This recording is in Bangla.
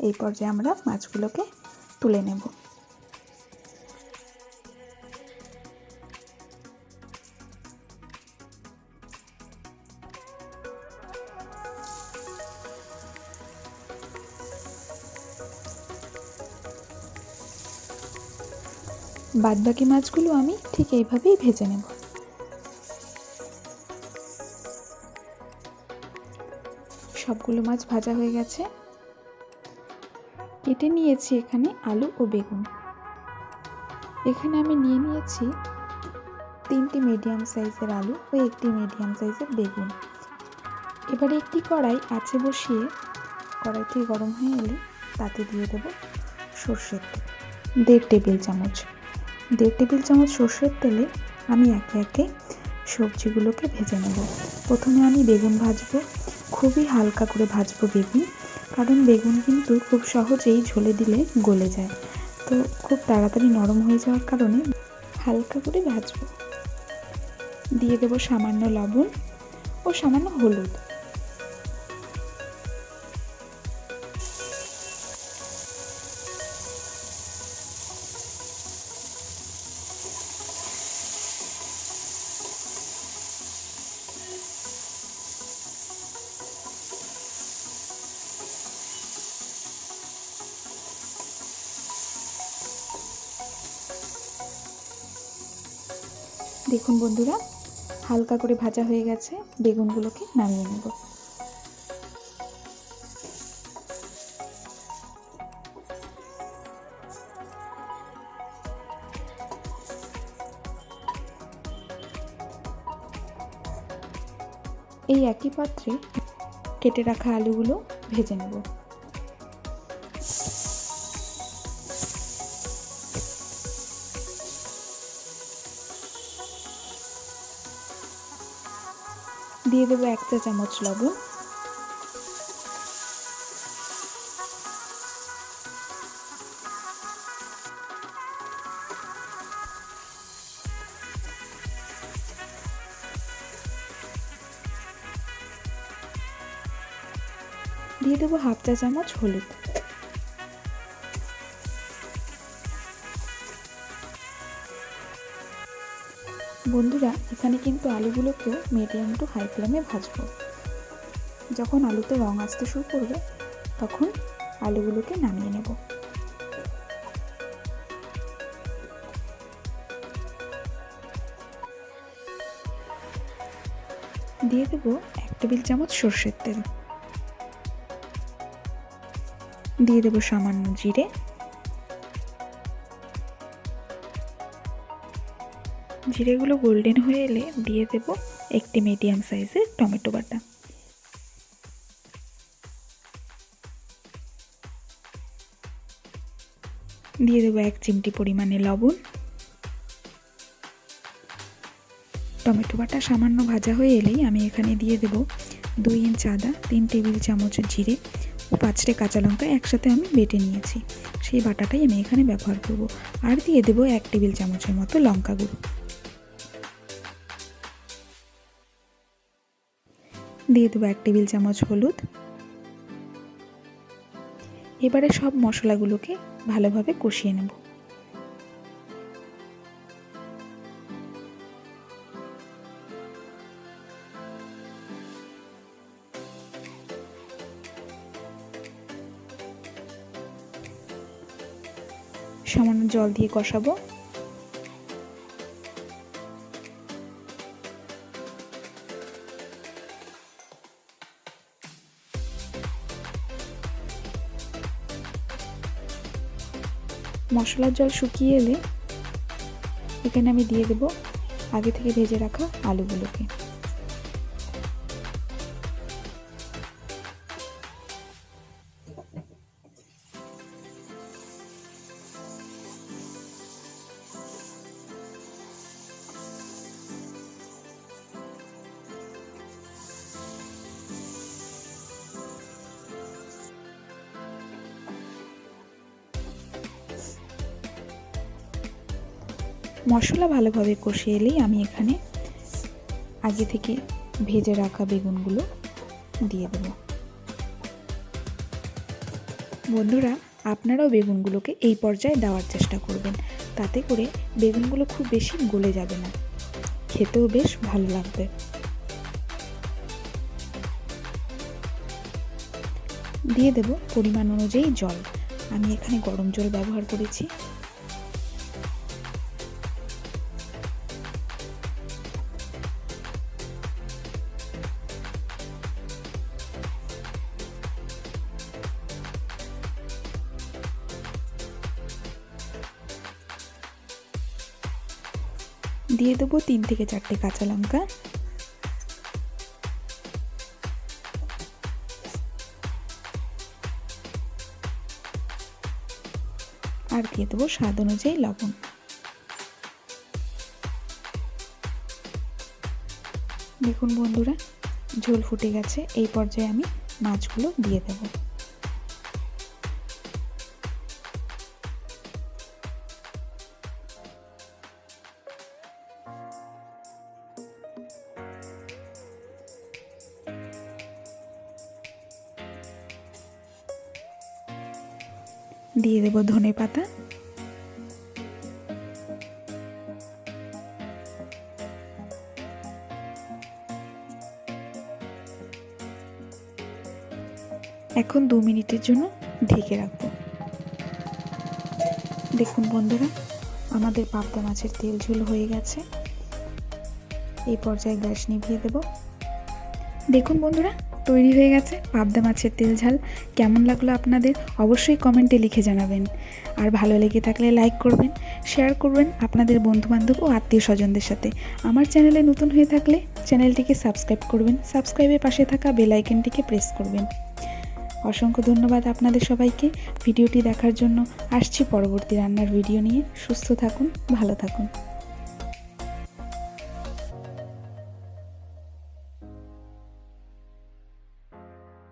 এই পর্যায়ে আমরা মাছগুলোকে তুলে নেব। বাদবাকি মাছগুলো আমি ঠিক এইভাবেই ভেজে নেব। সবগুলো মাছ ভাজা হয়ে গেছে। কেটে নিয়েছি এখানে আলু ও বেগুন। এখানে আমি নিয়ে নিয়েছি 3টি মিডিয়াম সাইজের আলু ও 1টি মিডিয়াম সাইজের বেগুন। এবারে একটি কড়াই আছে বসিয়ে কড়াইটি গরম হয়ে এলে তাতে দিয়ে দেব সর্ষের তেল 1.5 টেবিল চামচ। 1.5 টেবিল চামচ সর্ষের তেলে আমি একে একে সবজিগুলোকে ভেজে নেব। প্রথমে আমি বেগুন ভাজবো, খুবই হালকা করে ভাজবো বেগুন, কারণ বেগুন কিন্তু খুব সহজেই ঝোলে দিলে গলে যায়, তো খুব তাড়াতাড়ি নরম হয়ে যাওয়ার কারণে হালকা করে ভাজবো। দিয়ে দেব সামান্য লবণ ও সামান্য হলুদ। দেখুন বন্ধুরা, হালকা করে ভাজা হয়ে গেছে। বেগুনগুলোকে নামিয়ে নেব। এই একই পাত্রে কেটে রাখা আলুগুলো ভেজে নেব। দিয়ে দেবো 1 চা চামচ লবণ, দিয়ে দেবো 1/2 চা চামচ হলুদ। বন্ধুরা, এখানে কিন্তু আলুগুলোকেও মিডিয়াম টু হাই ফ্লেমে ভাজবো। যখন আলুতে রং আসতে শুরু করবে তখন আলুগুলোকে নামিয়ে নেব। দিয়ে দেব 1 টেবিল চামচ সর্ষের তেল। দিয়ে দেব সামান্য জিরে, জিরেগুলো গোল্ডেন হয়ে এলে দিয়ে দেব 1টি মিডিয়াম সাইজের টমেটো বাটা। দিয়ে দেব 1 চিমটি পরিমাণে লবণ। টমেটো বাটা সামান্য ভাজা হয়ে এলেই আমি এখানে দিয়ে দেব 2 ইঞ্চ আদা, 3 টেবিল চামচ জিরে ও 5টে কাঁচা লঙ্কা একসাথে আমি বেটে নিয়েছি, সেই বাটাটাই আমি এখানে ব্যবহার করব। আর দিয়ে দেব 1 টেবিল চামচের মতো লঙ্কা গুঁড়ো। দিয়ে দেবো 1 টেবিল চামচ হলুদ। এবারে সব মশলাগুলোকে ভালোভাবে কষিয়ে নেব। সামান্য জল দিয়ে কষাবো। মশলার জল শুকিয়ে এলে এখানে আমি দিয়ে দেব আগে থেকে ভেজে রাখা আলুগুলোকে। মশলা ভালোভাবে কষিয়ে এলেই আমি এখানে আগে থেকে ভেজে রাখা বেগুনগুলো দিয়ে দেব। বন্ধুরা, আপনারাও বেগুনগুলোকে এই পর্যায়ে দেওয়ার চেষ্টা করবেন, তাতে করে বেগুনগুলো খুব বেশি গলে যাবে না, খেতেও বেশ ভালো লাগবে। দিয়ে দেব পরিমাণ অনুযায়ী জল। আমি এখানে গরম জল ব্যবহার করেছি। দিয়ে দেবো 3 থেকে 4টে কাঁচা লঙ্কা। আর দিয়ে দেবো স্বাদ অনুযায়ী লবণ। দেখুন বন্ধুরা, ঝোল ফুটে গেছে। এই পর্যায়ে আমি মাছগুলো দিয়ে দেব। দিয়ে দেব ধনে পাতা। এখন 2 মিনিটের জন্য ঢেকে রাখবো। দেখুন বন্ধুরা, আমাদের পাবদা মাছের তেল ঝোল হয়ে গেছে। এই পর্যায়ে গ্যাস নিভিয়ে দেব। দেখুন বন্ধুরা, তৈরি হয়ে গেছে পাবদা মাছের তেল ঝাল। কেমন লাগলো আপনাদের অবশ্যই কমেন্টে লিখে জানাবেন। আর ভালো লেগে থাকলে লাইক করবেন, শেয়ার করবেন আপনাদের বন্ধুবান্ধব ও আত্মীয় স্বজনদের সাথে। আমার চ্যানেলে নতুন হয়ে থাকলে চ্যানেলটিকে সাবস্ক্রাইব করবেন, সাবস্ক্রাইবের পাশে থাকা বেল আইকনটিকে প্রেস করবেন। অসংখ্য ধন্যবাদ আপনাদের সবাইকে ভিডিওটি দেখার জন্য। আসছি পরবর্তী রান্নার ভিডিও নিয়ে। সুস্থ থাকুন, ভালো থাকুন।